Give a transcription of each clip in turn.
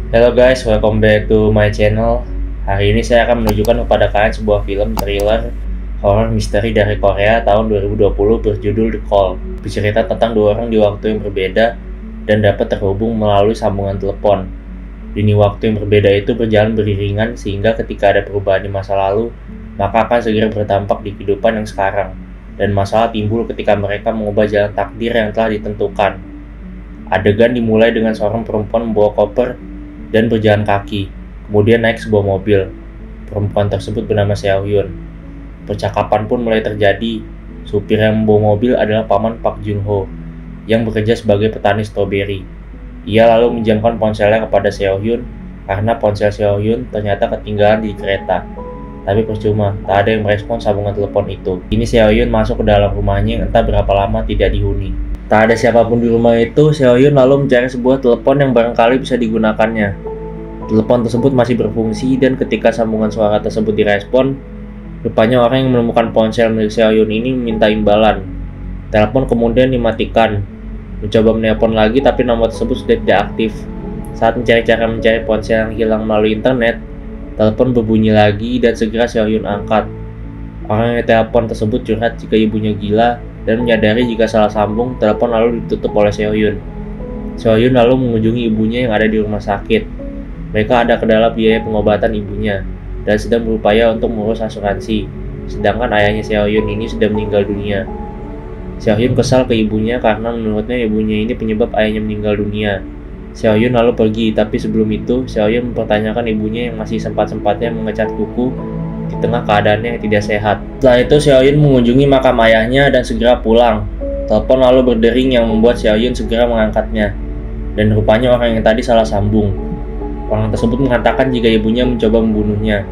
Hello guys, welcome back to my channel. Hari ini saya akan menunjukkan kepada kalian sebuah film thriller horror misteri dari Korea tahun 2020 berjudul The Call. Bercerita tentang dua orang di waktu yang berbeda dan dapat terhubung melalui sambungan telepon. Lini waktu yang berbeda itu berjalan beriringan sehingga ketika ada perubahan di masa lalu, maka akan segera berdampak di kehidupan yang sekarang. Dan masalah timbul ketika mereka mengubah jalan takdir yang telah ditentukan. Adegan dimulai dengan seorang perempuan membawa koper dan berjalan kaki, kemudian naik sebuah mobil. Perempuan tersebut bernama Seo Hyun. Percakapan pun mulai terjadi. Supir yang membawa mobil adalah paman Park Jun Ho, yang bekerja sebagai petani stroberi. Ia lalu menjamkan ponselnya kepada Seo Hyun, karena ponsel Seo Hyun ternyata ketinggalan di kereta. Tapi percuma, tak ada yang merespon sambungan telepon itu. Kini Seo Hyun masuk ke dalam rumahnya yang entah berapa lama tidak dihuni. Tak ada siapapun di rumah itu, Seo Hyun lalu mencari sebuah telepon yang barangkali bisa digunakannya. Telepon tersebut masih berfungsi dan ketika sambungan suara tersebut direspon, rupanya orang yang menemukan ponsel milik Seo Hyun ini meminta imbalan. Telepon kemudian dimatikan. Mencoba menelpon lagi tapi nomor tersebut sudah tidak aktif. Saat mencari cara mencari ponsel yang hilang melalui internet, telepon berbunyi lagi dan segera Seo Hyun angkat. Orang yang telepon tersebut curhat jika ibunya gila dan menyadari jika salah sambung, telepon lalu ditutup oleh Seo Hyun. Seo Hyun lalu mengunjungi ibunya yang ada di rumah sakit. Mereka ada kendala biaya pengobatan ibunya dan sedang berupaya untuk mengurus asuransi. Sedangkan ayahnya Seo Hyun ini sudah meninggal dunia. Seo Hyun kesal ke ibunya karena menurutnya ibunya ini penyebab ayahnya meninggal dunia. Seo Hyun lalu pergi, tapi sebelum itu Seo Hyun mempertanyakan ibunya yang masih sempat-sempatnya mengecat kuku di tengah keadaannya yang tidak sehat. Setelah itu Seo Hyun mengunjungi makam ayahnya dan segera pulang. Telepon lalu berdering yang membuat Seo Hyun segera mengangkatnya. Dan rupanya orang yang tadi salah sambung. Orang tersebut mengatakan jika ibunya mencoba membunuhnya.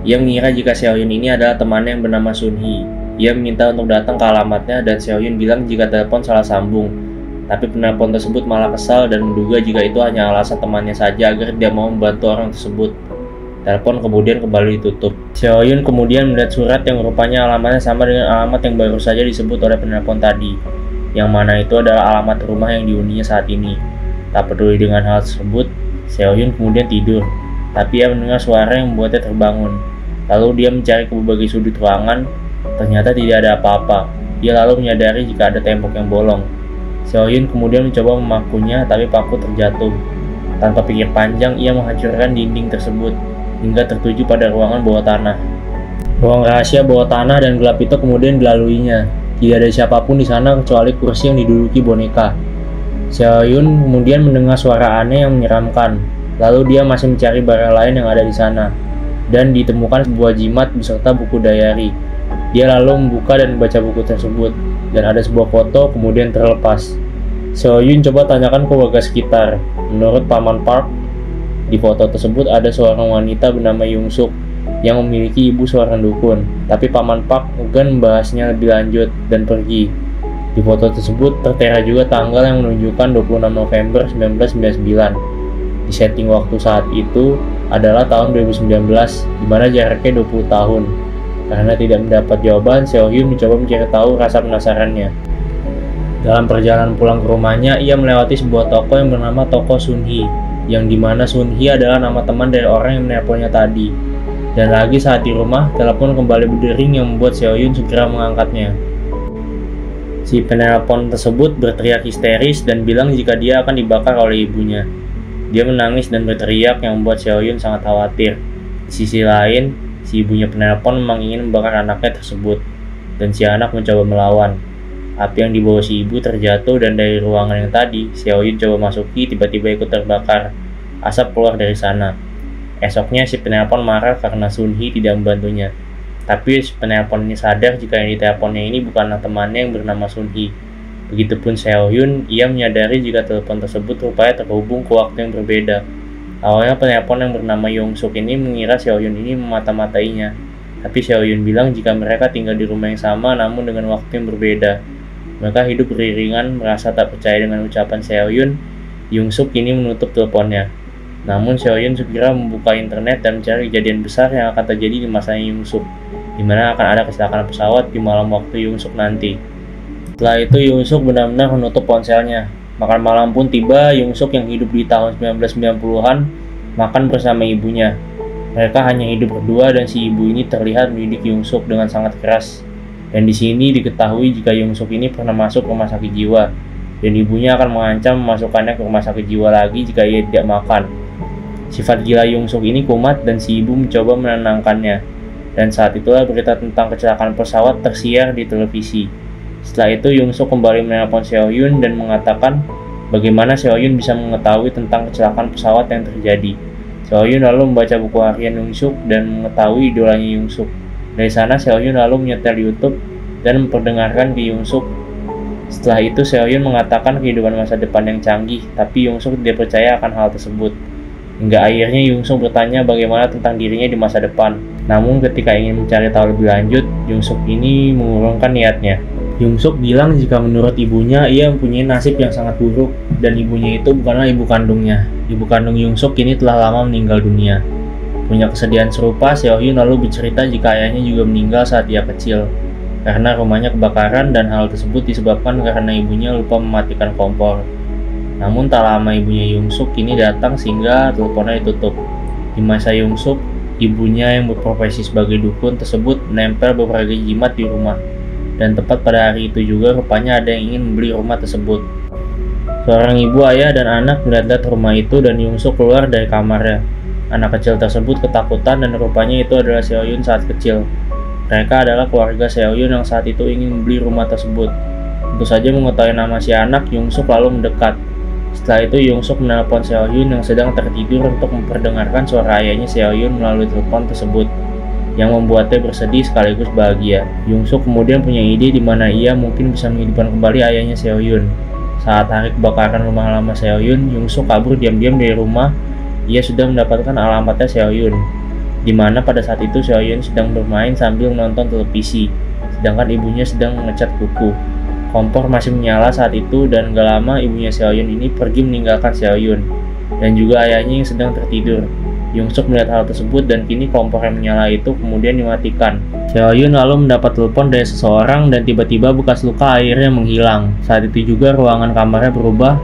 Ia mengira jika Seo Hyun ini adalah temannya yang bernama Sun Hee. Ia meminta untuk datang ke alamatnya dan Seo Hyun bilang jika telepon salah sambung. Tapi penelpon tersebut malah kesal dan menduga jika itu hanya alasan temannya saja agar dia mau membantu orang tersebut. Telepon kemudian kembali ditutup. Seo Hyun kemudian melihat surat yang rupanya alamatnya sama dengan alamat yang baru saja disebut oleh penelpon tadi. Yang mana itu adalah alamat rumah yang dihuninya saat ini. Tak peduli dengan hal tersebut, Seo Hyun kemudian tidur. Tapi ia mendengar suara yang membuatnya terbangun. Lalu dia mencari ke berbagai sudut ruangan. Ternyata tidak ada apa-apa. Ia lalu menyadari jika ada tembok yang bolong. Seo Hyun kemudian mencoba memakunya, tapi paku terjatuh. Tanpa pikir panjang, ia menghancurkan dinding tersebut hingga tertuju pada ruangan bawah tanah. Ruang rahasia bawah tanah dan gelap itu kemudian dilaluinya. Tidak ada siapapun di sana kecuali kursi yang diduduki boneka. Seo Hyun kemudian mendengar suara aneh yang menyeramkan. Lalu dia masih mencari barang lain yang ada di sana dan ditemukan sebuah jimat beserta buku diary. Dia lalu membuka dan membaca buku tersebut dan ada sebuah foto kemudian terlepas. Seo Hyun coba tanyakan ke warga sekitar. Menurut paman Park, di foto tersebut ada seorang wanita bernama Young Suk yang memiliki ibu seorang dukun. Tapi paman Park enggan membahasnya lebih lanjut dan pergi. Di foto tersebut tertera juga tanggal yang menunjukkan 26 November 1999. Di setting waktu saat itu adalah tahun 2019, di mana jaraknya 20 tahun. Karena tidak mendapat jawaban, Seo Hyun mencoba mencari tahu rasa penasarannya. Dalam perjalanan pulang ke rumahnya, ia melewati sebuah toko yang bernama Toko Sun Hee, yang dimana Sun Hee adalah nama teman dari orang yang menelponnya tadi. Dan lagi saat di rumah, telepon kembali berdering yang membuat Seo Hyun segera mengangkatnya. Si penelpon tersebut berteriak histeris dan bilang jika dia akan dibakar oleh ibunya. Dia menangis dan berteriak yang membuat Seo Hyun sangat khawatir. Di sisi lain, si ibunya penelpon memang ingin membakar anaknya tersebut, dan si anak mencoba melawan. Api yang dibawa si ibu terjatuh dan dari ruangan yang tadi, Seo Hyun coba masuki tiba-tiba ikut terbakar. Asap keluar dari sana. Esoknya si penelpon marah karena Sun Hee tidak membantunya. Tapi si penelpon ini sadar jika yang diteleponnya ini bukanlah temannya yang bernama Sun Hee. Begitupun Seo Hyun, ia menyadari jika telepon tersebut rupanya terhubung ke waktu yang berbeda. Awalnya penelpon yang bernama Young Suk ini mengira Seo Hyun ini memata-matainya. Tapi Seo Hyun bilang jika mereka tinggal di rumah yang sama namun dengan waktu yang berbeda. Mereka hidup beriringan, merasa tak percaya dengan ucapan Seo Hyun. Young Suk kini menutup teleponnya. Namun Seo Hyun segera membuka internet dan mencari kejadian besar yang akan terjadi di masanya Young Suk, di mana akan ada kecelakaan pesawat di malam waktu Young Suk nanti. Setelah itu Young Suk benar-benar menutup ponselnya. Makan malam pun tiba. Young Suk yang hidup di tahun 1990-an makan bersama ibunya. Mereka hanya hidup berdua dan si ibu ini terlihat mendidik Yongsuk dengan sangat keras. Dan di sini diketahui jika Yongsuk ini pernah masuk rumah sakit jiwa dan ibunya akan mengancam memasukkannya ke rumah sakit jiwa lagi jika ia tidak makan. Sifat gila Yongsuk ini kumat dan si ibu mencoba menenangkannya. Dan saat itulah berita tentang kecelakaan pesawat tersiar di televisi. Setelah itu Yongsuk kembali menelpon Seo-yun dan mengatakan bagaimana Seo-yun bisa mengetahui tentang kecelakaan pesawat yang terjadi. Seo-yun lalu membaca buku harian Yongsuk dan mengetahui idolanya Yongsuk. Dari sana Seo-yun lalu menyetel YouTube dan memperdengarkan ke Yongsuk. Setelah itu Seo-yun mengatakan kehidupan masa depan yang canggih, tapi Yongsuk tidak percaya akan hal tersebut. Hingga akhirnya Yongsuk bertanya bagaimana tentang dirinya di masa depan. Namun ketika ingin mencari tahu lebih lanjut, Yongsuk ini mengurungkan niatnya. Yongsuk bilang jika menurut ibunya ia mempunyai nasib yang sangat buruk dan ibunya itu bukanlah ibu kandungnya. Ibu kandung Yongsuk kini telah lama meninggal dunia. Punya kesedihan serupa, Seo-hyun lalu bercerita jika ayahnya juga meninggal saat ia kecil karena rumahnya kebakaran dan hal tersebut disebabkan karena ibunya lupa mematikan kompor. Namun tak lama ibunya Yongsuk kini datang sehingga teleponnya ditutup. Di masa Yongsuk, ibunya yang berprofesi sebagai dukun tersebut menempel beberapa jimat di rumah. Dan tepat pada hari itu juga rupanya ada yang ingin membeli rumah tersebut. Seorang ibu, ayah, dan anak melihat rumah itu dan Yongsuk keluar dari kamarnya. Anak kecil tersebut ketakutan dan rupanya itu adalah Seo-yun saat kecil. Mereka adalah keluarga Seo-yun yang saat itu ingin membeli rumah tersebut. Tentu saja mengetahui nama si anak, Yongsuk lalu mendekat. Setelah itu Yongsuk menelpon Seo-yun yang sedang tertidur untuk memperdengarkan suara ayahnya Seo-yun melalui telepon tersebut, yang membuatnya bersedih sekaligus bahagia. Yongsuk kemudian punya ide di mana ia mungkin bisa menghidupkan kembali ayahnya Seo-yun. Saat hari kebakaran rumah lama Seo-yun, Yongsuk kabur diam-diam dari rumah. Ia sudah mendapatkan alamatnya Seo-yun, di mana pada saat itu Seo-yun sedang bermain sambil menonton televisi, sedangkan ibunya sedang mengecat kuku. Kompor masih menyala saat itu dan gak lama ibunya Seo-yun ini pergi meninggalkan Seo-yun dan juga ayahnya yang sedang tertidur. Yongsuk melihat hal tersebut dan kini kompor yang menyala itu kemudian dimatikan. Seo-yun lalu mendapat telepon dari seseorang dan tiba-tiba bekas luka airnya menghilang. Saat itu juga ruangan kamarnya berubah.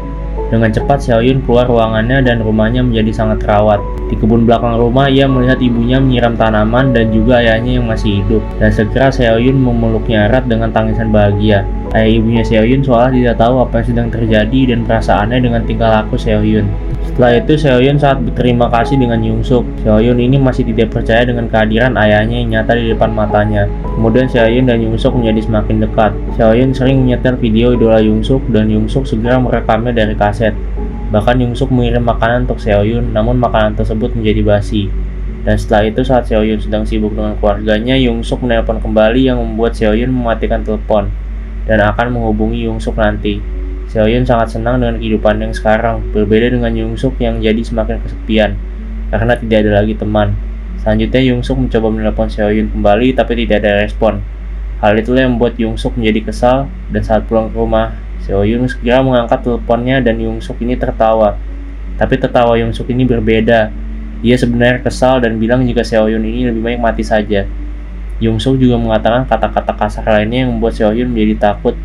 Dengan cepat Seo-yun keluar ruangannya dan rumahnya menjadi sangat terawat. Di kebun belakang rumah ia melihat ibunya menyiram tanaman dan juga ayahnya yang masih hidup. Dan segera Seo-yun memeluknya erat dengan tangisan bahagia. Ayah ibunya Seo-yun seolah tidak tahu apa yang sedang terjadi dan perasaannya dengan tingkah laku Seo-yun. Setelah itu Seo-yun sangat berterima kasih dengan Yongsuk. Seo-yun ini masih tidak percaya dengan kehadiran ayahnya yang nyata di depan matanya. Kemudian Seo-yun dan Yongsuk menjadi semakin dekat. Seo-yun sering menyetel video idola Yongsuk dan Yongsuk segera merekamnya dari kaset. Bahkan Yongsuk mengirim makanan untuk Seo-yun, namun makanan tersebut menjadi basi. Dan setelah itu saat Seo-yun sedang sibuk dengan keluarganya, Yongsuk menelpon kembali yang membuat Seo-yun mematikan telepon dan akan menghubungi Yongsuk nanti. Seo-yun sangat senang dengan kehidupan yang sekarang, berbeda dengan Yongsuk yang jadi semakin kesepian karena tidak ada lagi teman. Selanjutnya Yongsuk mencoba menelpon Seo-yun kembali tapi tidak ada respon. Hal itulah yang membuat Yongsuk menjadi kesal dan saat pulang ke rumah, Seo-yun segera mengangkat teleponnya dan Yongsuk ini tertawa. Tapi tertawa Yongsuk ini berbeda. Dia sebenarnya kesal dan bilang jika Seo-yun ini lebih baik mati saja. Yongsuk juga mengatakan kata-kata kasar lainnya yang membuat Seo-yun menjadi takut.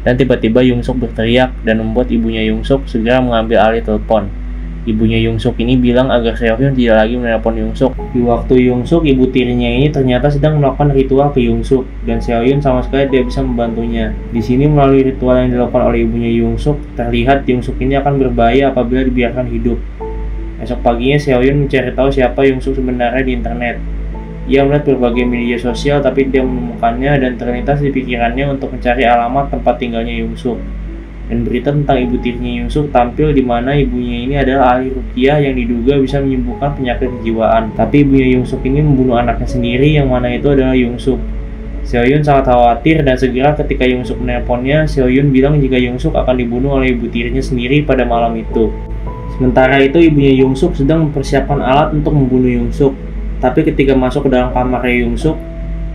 Dan tiba-tiba Yongsuk berteriak dan membuat ibunya Yongsuk segera mengambil alih telepon. Ibunya Yongsuk ini bilang agar Seo-yun tidak lagi menelpon Yongsuk. Di waktu Yongsuk, ibu tirinya ini ternyata sedang melakukan ritual ke Yongsuk dan Seo-yun sama sekali tidak bisa membantunya. Di sini melalui ritual yang dilakukan oleh ibunya Yongsuk, terlihat Yongsuk ini akan berbahaya apabila dibiarkan hidup. Esok paginya Seo-yun mencari tahu siapa Yongsuk sebenarnya di internet. Ia melihat berbagai media sosial tapi tidak menemukannya dan terlintas di pikirannya untuk mencari alamat tempat tinggalnya Yongsuk. Dan berita tentang ibu tirinya Yongsuk tampil di mana ibunya ini adalah ahli ruqyah yang diduga bisa menyembuhkan penyakit kejiwaan. Tapi ibunya Yongsuk ini membunuh anaknya sendiri yang mana itu adalah Yongsuk. Seo-yun sangat khawatir dan segera ketika Yongsuk menelponnya, Seo-yun bilang jika Yongsuk akan dibunuh oleh ibu tirinya sendiri pada malam itu. Sementara itu ibunya Yongsuk sedang mempersiapkan alat untuk membunuh Yongsuk. Tapi ketika masuk ke dalam kamarnya Yongsuk,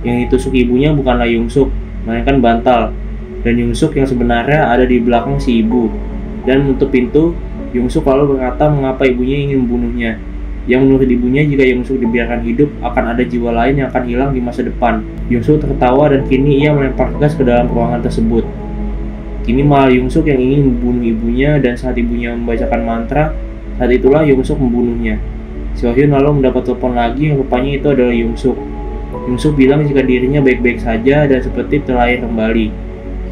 yang ditusuk ibunya bukanlah Yongsuk, melainkan bantal. Dan Yongsuk yang sebenarnya ada di belakang si ibu. Dan menutup pintu, Yongsuk lalu berkata mengapa ibunya ingin membunuhnya. Yang menurut ibunya jika Yongsuk dibiarkan hidup, akan ada jiwa lain yang akan hilang di masa depan. Yongsuk tertawa dan kini ia melempar gas ke dalam ruangan tersebut. Kini malah Yongsuk yang ingin membunuh ibunya dan saat ibunya membacakan mantra, saat itulah Yongsuk membunuhnya. Seo-hyun lalu mendapat telepon lagi yang rupanya itu adalah Young-suk. Young-suk bilang jika dirinya baik-baik saja dan seperti terlahir kembali.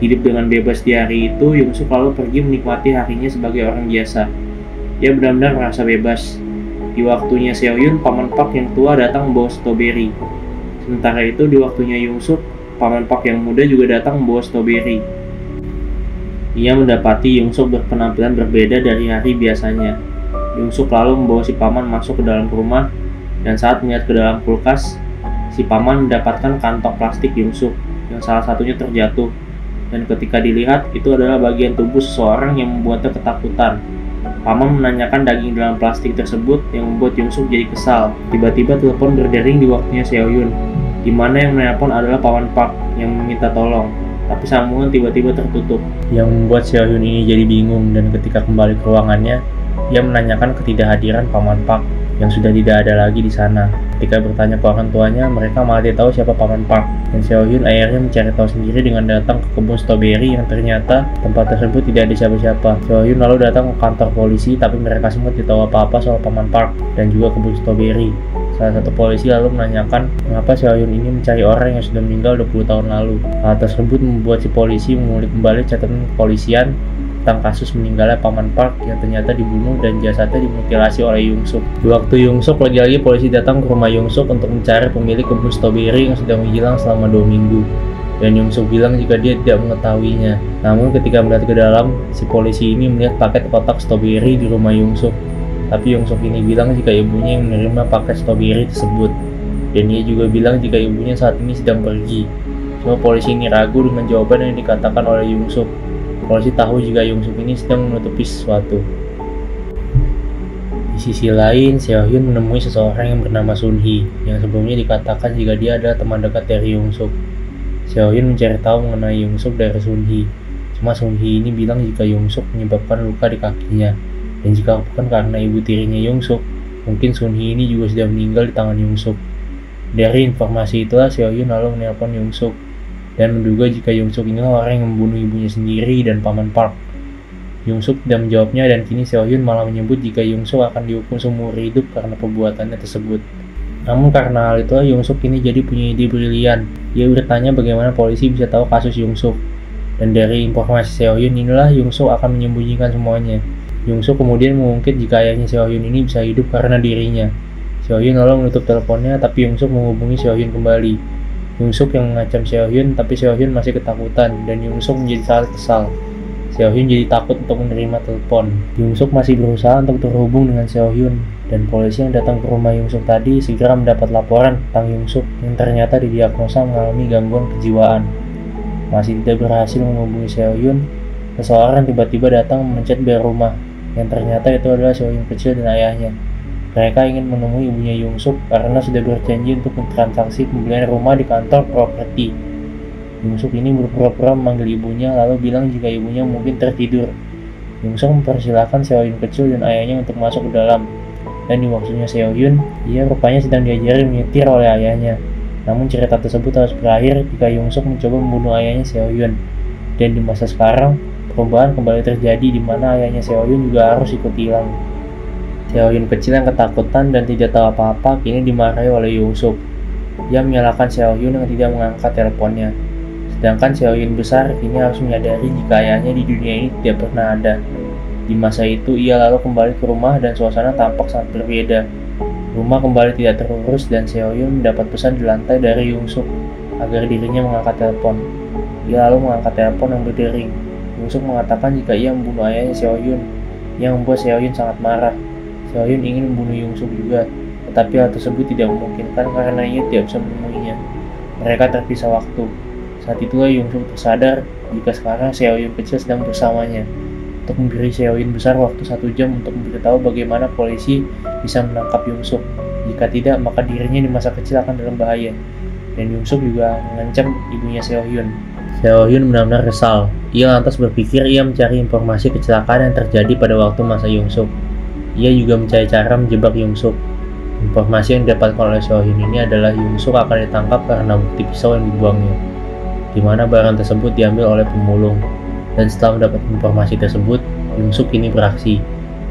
Hidup dengan bebas di hari itu, Young-suk lalu pergi menikmati harinya sebagai orang biasa. Ia benar-benar merasa bebas. Di waktunya Seo-hyun, paman Park yang tua datang membawa stroberi. Sementara itu di waktunya Young-suk, paman Park yang muda juga datang membawa stroberi. Ia mendapati Young-suk berpenampilan berbeda dari hari biasanya. Young-suk lalu membawa si paman masuk ke dalam rumah, dan saat melihat ke dalam kulkas, si paman mendapatkan kantong plastik Young-suk yang salah satunya terjatuh. Dan ketika dilihat, itu adalah bagian tubuh seseorang yang membuatnya ketakutan. Paman menanyakan daging dalam plastik tersebut yang membuat Young-suk jadi kesal. Tiba-tiba telepon berdering di waktunya Seo-hyun, di mana yang menelpon adalah paman Park yang meminta tolong. Tapi sambungan tiba-tiba tertutup, yang membuat Seo-hyun ini jadi bingung, dan ketika kembali ke ruangannya, ia menanyakan ketidakhadiran paman Park yang sudah tidak ada lagi di sana. Ketika bertanya ke orang tuanya, mereka malah tidak tahu siapa paman Park. Dan Seo-hyun akhirnya mencari tahu sendiri dengan datang ke kebun stroberi yang ternyata tempat tersebut tidak ada siapa-siapa. Seo-hyun lalu datang ke kantor polisi, tapi mereka semua tidak tahu apa-apa soal paman Park dan juga kebun stroberi. Salah satu polisi lalu menanyakan mengapa Seo-hyun ini mencari orang yang sudah meninggal 20 tahun lalu. Hal tersebut membuat si polisi mengulik kembali catatan kepolisian tentang kasus meninggalnya paman Park yang ternyata dibunuh dan jasadnya dimutilasi oleh Young-suk. Di waktu Young-suk, lagi-lagi polisi datang ke rumah Young-suk untuk mencari pemilik kebun stroberi yang sudah menghilang selama 2 minggu. Dan Young-suk bilang jika dia tidak mengetahuinya. Namun ketika melihat ke dalam, si polisi ini melihat paket kotak stroberi di rumah Young-suk. Tapi Young-suk ini bilang jika ibunya yang menerima paket stroberi tersebut. Dan ia juga bilang jika ibunya saat ini sedang pergi. Cuma polisi ini ragu dengan jawaban yang dikatakan oleh Young-suk. Polisi tahu jika Young-suk ini sedang menutupi sesuatu. Di sisi lain, Seo-hyun menemui seseorang yang bernama Sun-hee, yang sebelumnya dikatakan jika dia adalah teman dekat dari Young-suk. Seo-hyun mencari tahu mengenai Young-suk dari Sun-hee. Cuma Sun-hee ini bilang jika Young-suk menyebabkan luka di kakinya, dan jika bukan karena ibu tirinya Young-suk, mungkin Sun-hee ini juga sudah meninggal di tangan Young-suk. Dari informasi itulah Seo-hyun lalu menelpon Young-suk dan menduga jika Young-suk inilah orang yang membunuh ibunya sendiri dan paman Park. Young-suk tidak menjawabnya dan kini Seo-hyun malah menyebut jika Young-suk akan dihukum seumur hidup karena perbuatannya tersebut. Namun karena hal itu, Young-suk kini jadi punya ide brilian. Ia bertanya bagaimana polisi bisa tahu kasus Young-suk. Dan dari informasi Seo-hyun inilah Young-suk akan menyembunyikan semuanya. Young-suk kemudian mengungkit jika ayahnya Seo-hyun ini bisa hidup karena dirinya. Seo-hyun lalu menutup teleponnya, tapi Young-suk menghubungi Seo-hyun kembali. Young-suk yang mengancam Seo-hyun, tapi Seo-hyun masih ketakutan dan Young-suk menjadi sangat kesal. Seo-hyun jadi takut untuk menerima telepon. Young-suk masih berusaha untuk terhubung dengan Seo-hyun, dan polisi yang datang ke rumah Young-suk tadi segera mendapat laporan tentang Young-suk yang ternyata didiagnosa mengalami gangguan kejiwaan. Masih tidak berhasil menghubungi Seo-hyun, seseorang tiba-tiba datang memencet bel rumah, yang ternyata itu adalah Seo-hyun kecil dan ayahnya. Mereka ingin menemui ibunya Young-suk karena sudah berjanji untuk mentransaksi pembelian rumah di kantor properti. Young-suk ini berpura-pura memanggil ibunya lalu bilang jika ibunya mungkin tertidur. Young-suk mempersilahkan Seo-hyun kecil dan ayahnya untuk masuk ke dalam. Dan di waktunya Seo-hyun, ia rupanya sedang diajari menyetir oleh ayahnya. Namun cerita tersebut harus berakhir jika Young-suk mencoba membunuh ayahnya Seo-hyun. Dan di masa sekarang, perubahan kembali terjadi di mana ayahnya Seo-hyun juga harus ikut hilang. Seo-hyun kecil yang ketakutan dan tidak tahu apa-apa kini dimarahi oleh Young-suk. Ia menyalahkan Seo-hyun yang tidak mengangkat teleponnya. Sedangkan Seo-hyun besar kini harus menyadari jika ayahnya di dunia ini tidak pernah ada. Di masa itu ia lalu kembali ke rumah dan suasana tampak sangat berbeda. Rumah kembali tidak terurus dan Seo-hyun mendapat pesan di lantai dari Young-suk agar dirinya mengangkat telepon. Ia lalu mengangkat telepon yang berdering. Young-suk mengatakan jika ia membunuh ayahnya Seo-hyun, yang membuat Seo-hyun sangat marah. Seo-hyun ingin membunuh Young-suk juga, tetapi hal tersebut tidak memungkinkan karena ia tidak bisa menemuinya. Mereka terpisah waktu. Saat itulah Young-suk tersadar jika sekarang Seo-hyun kecil sedang bersamanya. Untuk memberi Seo-hyun besar waktu 1 jam untuk memberitahu bagaimana polisi bisa menangkap Young-suk. Jika tidak, maka dirinya di masa kecil akan dalam bahaya. Dan Young-suk juga mengancam ibunya Seo-hyun. Seo-hyun benar-benar kesal. Ia lantas berpikir ia mencari informasi kecelakaan yang terjadi pada waktu masa Young-suk. Ia juga mencari cara menjebak Young-suk. Informasi yang didapatkan oleh Seo-hyun ini adalah Young-suk akan ditangkap karena bukti pisau yang dibuangnya, di mana barang tersebut diambil oleh pemulung. Dan setelah mendapat informasi tersebut, Young-suk kini beraksi.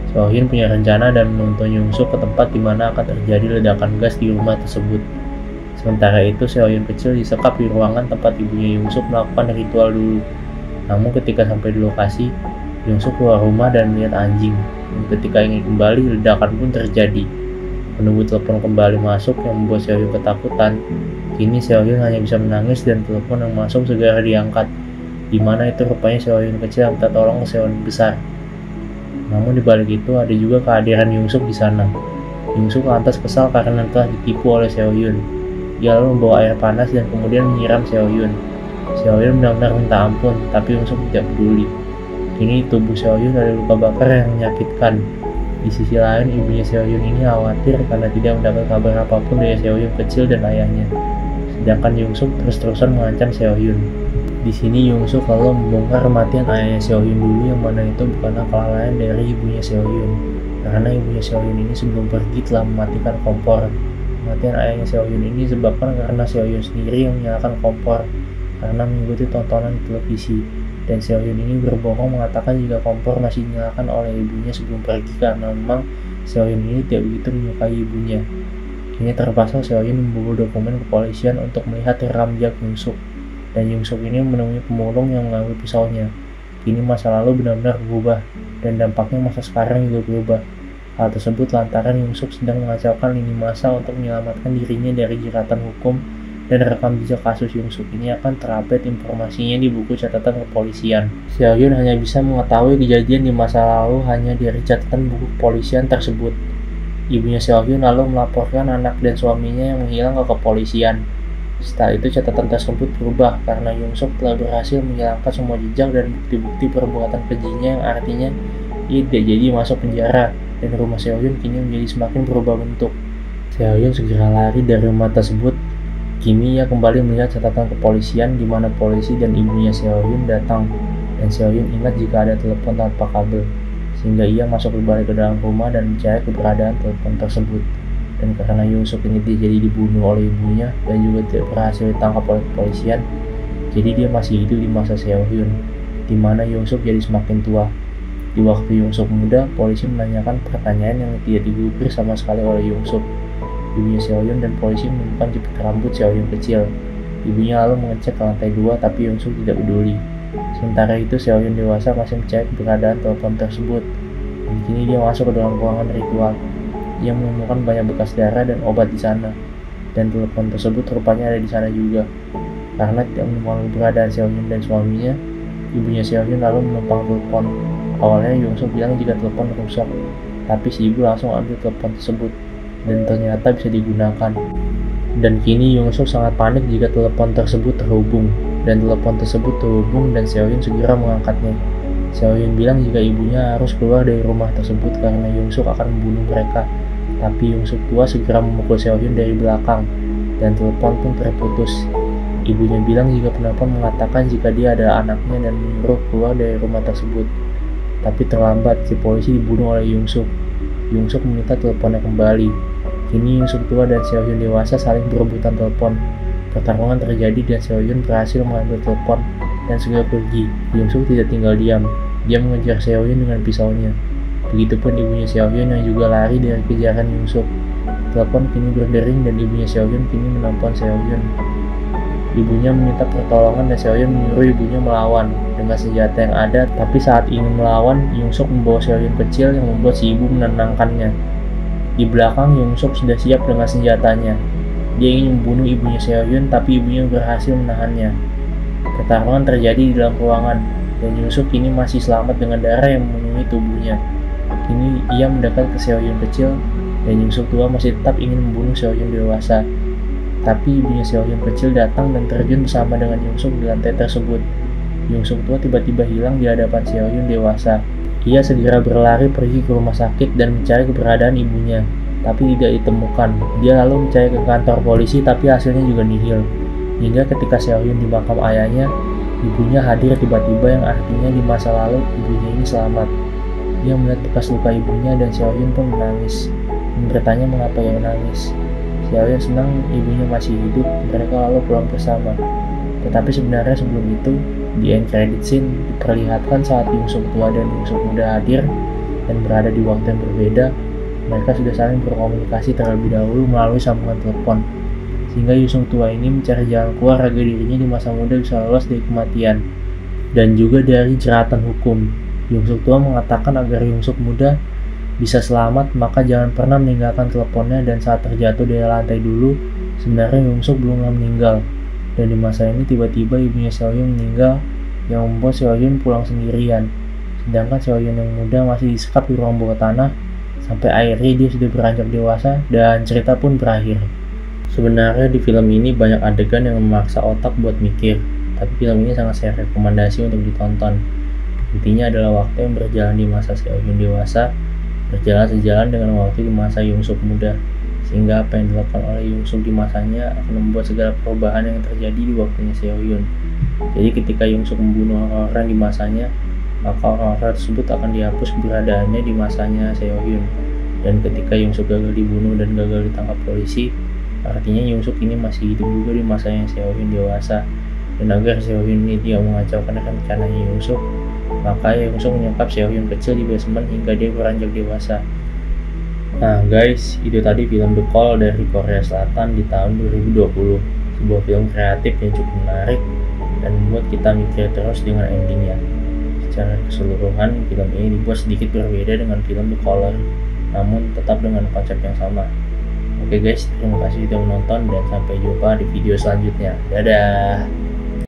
Seo-hyun punya rencana dan menuntun Young-suk ke tempat di mana akan terjadi ledakan gas di rumah tersebut. Sementara itu, Seo-hyun kecil disekap di ruangan tempat ibunya Young-suk melakukan ritual dulu. Namun ketika sampai di lokasi, Young-suk keluar rumah dan melihat anjing. Dan ketika ingin kembali, ledakan pun terjadi. Menunggu telepon kembali masuk yang membuat Seo-hyun ketakutan. Kini Seo-hyun hanya bisa menangis dan telepon yang masuk segera diangkat. Di mana itu rupanya Seo-hyun kecil yang minta tolong ke Seo-hyun besar. Namun di balik itu ada juga kehadiran Young-suk di sana. Young-suk lantas kesal karena telah ditipu oleh Seo-hyun. Ia lalu membawa air panas dan kemudian menyiram Seo-hyun. Seo-hyun benar-benar minta ampun, tapi Young-suk tidak peduli. Kini tubuh Seo-hyun ada luka bakar yang menyakitkan. Di sisi lain, ibunya Seo-hyun ini khawatir karena tidak mendapat kabar apapun dari Seo-hyun kecil dan ayahnya. Sedangkan Young-suk terus-terusan mengancam Seo-hyun. Di sini Young-suk lalu membongkar kematian ayahnya Seo-hyun dulu, yang mana itu bukanlah kelalaian dari ibunya Seo-hyun. Karena ibunya Seo-hyun ini sebelum pergi telah mematikan kompor. Kematian ayahnya Seo-hyun ini disebabkan karena Seo-hyun sendiri yang menyalakan kompor karena mengikuti tontonan di televisi. Dan Seo-hyun ini berbohong mengatakan jika kompor masih dinyalakan oleh ibunya sebelum pergi karena memang Seo-hyun ini tidak begitu menyukai ibunya. Kini terpaksa Seo-hyun membawa dokumen kepolisian untuk melihat rekam jejak Young-suk. Dan Young-suk ini menemui pemulung yang mengambil pisaunya. Kini masa lalu benar-benar berubah, dan dampaknya masa sekarang juga berubah. Hal tersebut lantaran Young-suk sedang mengacaukan lini masa untuk menyelamatkan dirinya dari jeratan hukum, dan rekam jejak kasus Young-suk ini akan terupdate informasinya di buku catatan kepolisian. Seo-hyun hanya bisa mengetahui kejadian di masa lalu hanya dari catatan buku kepolisian tersebut. Ibunya Seo-hyun lalu melaporkan anak dan suaminya yang menghilang ke kepolisian. Setelah itu catatan tersebut berubah karena Young-suk telah berhasil menghilangkan semua jejak dan bukti-bukti perbuatan kejinya, yang artinya ia tidak jadi masuk penjara, dan rumah Seo-hyun kini menjadi semakin berubah bentuk. Seo-hyun segera lari dari rumah tersebut. Kini ia kembali melihat catatan kepolisian di mana polisi dan ibunya Seo-hyun datang, dan Seo-hyun ingat jika ada telepon tanpa kabel, sehingga ia masuk kembali ke dalam rumah dan mencari keberadaan telepon tersebut. Dan karena Young-suk ini jadi dibunuh oleh ibunya dan juga tidak berhasil ditangkap oleh kepolisian, jadi dia masih hidup di masa Seo-hyun, di mana Young-suk jadi semakin tua. Di waktu Young-suk muda, polisi menanyakan pertanyaan yang tidak digubris sama sekali oleh Young-suk. Ibunya Seo-hyun dan polisi menemukan jepit rambut Seo-hyun kecil. Ibunya lalu mengecek ke lantai 2, tapi Young-suk tidak peduli. Sementara itu, Seo-hyun dewasa masih mencari keberadaan telepon tersebut. Dan kini dia masuk ke dalam ruangan ritual. Ia menemukan banyak bekas darah dan obat di sana, dan telepon tersebut rupanya ada di sana juga. Karena tidak menemukan keberadaan Seo-hyun dan suaminya, ibunya Seo-hyun lalu menumpang telepon. Awalnya Young-suk bilang jika telepon rusak, tapi si ibu langsung ambil telepon tersebut, dan ternyata bisa digunakan. Dan kini Young-suk sangat panik jika telepon tersebut terhubung, dan telepon tersebut terhubung dan Seo-hyun segera mengangkatnya. Seo-hyun bilang jika ibunya harus keluar dari rumah tersebut karena Young-suk akan membunuh mereka. Tapi Young-suk tua segera memukul Seo-hyun dari belakang, dan telepon pun terputus. Ibunya bilang jika penelpon mengatakan jika dia adalah anaknya dan menyuruh keluar dari rumah tersebut. Tapi terlambat, si polisi dibunuh oleh Young-suk. Young-suk meminta teleponnya kembali. Kini Young-suk tua dan Seo-hyun dewasa saling berebutan telepon. Pertarungan terjadi dan Seo-hyun berhasil mengambil telepon dan segera pergi. Young-suk tidak tinggal diam. Dia mengejar Seo-hyun dengan pisaunya. Begitupun ibunya Seo-hyun yang juga lari dari kejaran Young-suk. Telepon kini berdering dan ibunya Seo-hyun kini menelpon Seo-hyun. Ibunya meminta pertolongan dan Seo-hyun menyuruh ibunya melawan dengan senjata yang ada, tapi saat ingin melawan, Young-suk membawa Seo-hyun kecil yang membuat si ibu menenangkannya. Di belakang, Young-suk sudah siap dengan senjatanya. Dia ingin membunuh ibunya Seo-hyun, tapi ibunya berhasil menahannya. Pertarungan terjadi di dalam ruangan, dan Young-suk kini masih selamat dengan darah yang memenuhi tubuhnya. Kini ia mendekat ke Seo-hyun kecil, dan Young-suk tua masih tetap ingin membunuh Seo-hyun dewasa. Tapi ibunya Seo-hyun kecil datang dan terjun bersama dengan Young-suk di lantai tersebut. Young-suk tua tiba-tiba hilang di hadapan Seo-hyun dewasa. Ia segera berlari pergi ke rumah sakit dan mencari keberadaan ibunya, tapi tidak ditemukan. Dia lalu mencari ke kantor polisi, tapi hasilnya juga nihil. Hingga ketika Seo-hyun di makam ayahnya, ibunya hadir tiba-tiba, yang artinya di masa lalu ibunya ini selamat. Dia melihat bekas luka ibunya dan Seo-hyun pun menangis. Bertanya mengapa ia menangis. Seo-hyun senang ibunya masih hidup. Mereka lalu pulang bersama. Tetapi sebenarnya sebelum itu, di end credit scene diperlihatkan saat Young-suk tua dan Young-suk muda hadir, dan berada di waktu yang berbeda, mereka sudah saling berkomunikasi terlebih dahulu melalui sambungan telepon. Sehingga Yongsuk tua ini mencari jalan keluar agar dirinya di masa muda bisa lolos dari kematian dan juga dari jeratan hukum. Yongsuk tua mengatakan agar Yongsuk muda bisa selamat, maka jangan pernah meninggalkan teleponnya, dan saat terjatuh dari lantai dulu, sebenarnya Yongsuk belum meninggal. Dan di masa ini tiba-tiba ibunya Seohyun meninggal yang membuat Seohyun pulang sendirian. Sedangkan Seohyun yang muda masih disekap di ruang bawah tanah sampai akhirnya dia sudah beranjak dewasa dan cerita pun berakhir. Sebenarnya di film ini banyak adegan yang memaksa otak buat mikir, tapi film ini sangat saya rekomendasi untuk ditonton. Intinya adalah waktu yang berjalan di masa Seohyun dewasa berjalan sejalan dengan waktu di masa Yongsuk muda, sehingga apa yang dilakukan oleh Yongsuk di masanya akan membuat segala perubahan yang terjadi di waktunya Seohyun. Jadi ketika Yongsuk membunuh orang-orang di masanya, maka orang-orang tersebut akan dihapus keberadaannya di masanya Seohyun. Dan ketika Yongsuk gagal dibunuh dan gagal ditangkap polisi, artinya Yongsuk ini masih hidup juga di masanya Seohyun dewasa. Dan agar Seohyun ini tidak mengacaukan rencananya Yongsuk, maka Yongsuk menyekap Seohyun kecil di basement hingga dia beranjak dewasa. Nah guys, itu tadi film The Call dari Korea Selatan di tahun 2020. Sebuah film kreatif yang cukup menarik dan membuat kita mikir terus dengan endingnya. Secara keseluruhan, film ini dibuat sedikit berbeda dengan film The Caller, namun tetap dengan konsep yang sama. Oke guys, terima kasih sudah menonton dan sampai jumpa di video selanjutnya. Dadah!